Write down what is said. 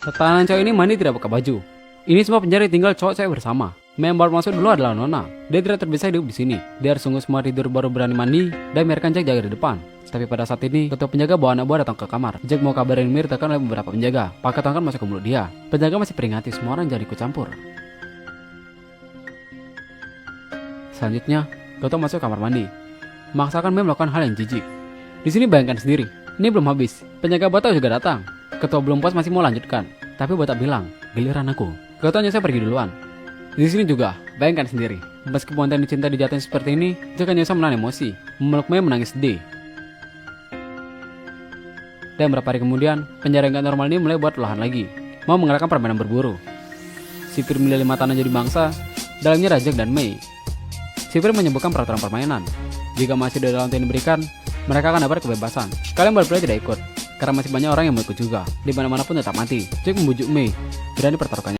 Tahanan cowok ini mandi tidak pakai baju. Ini semua penjara tinggal cowok cewek bersama. Mei yang baru masuk dulu adalah Nona. Dia tidak terbiasa hidup di sini. Dia harus tunggu semua tidur baru berani mandi dan biarkan Jack jaga di depan. Tapi pada saat ini, ketua penjaga bawa anak buah datang ke kamar. Jack mau kabarin Mir tekan oleh beberapa penjaga. Pakai tongkat masuk ke mulut dia. Penjaga masih peringati semua orang jangan ikut campur. Selanjutnya, ketua masuk kamar mandi. Memaksakan Mei melakukan hal yang jijik. Di sini bayangkan sendiri, ini belum habis. Penjaga botak juga datang. Ketua belum puas masih mau lanjutkan. Tapi botak bilang, giliran aku. Ketua nyesel pergi duluan. Di sini juga, bayangkan sendiri. Meskipun wanita dicinta dijatuhin seperti ini, Jack nyesel menahan emosi. Memeluk Mei menangis sedih. Dan beberapa hari kemudian, penjara yang gak normal ini mulai buat lahan lagi. Mau menggerakkan permainan berburu. Sipir milih 5 tanah jadi bangsa. Dalamnya Jack dan Mei. Sipir menyebutkan peraturan permainan. Jika masih ada dalam yang diberikan, mereka akan dapat kebebasan. Kalian boleh tidak ikut, karena masih banyak orang yang mau ikut juga. Di mana-mana pun tetap mati. Jack membujuk Mei, berani pertaruhkannya.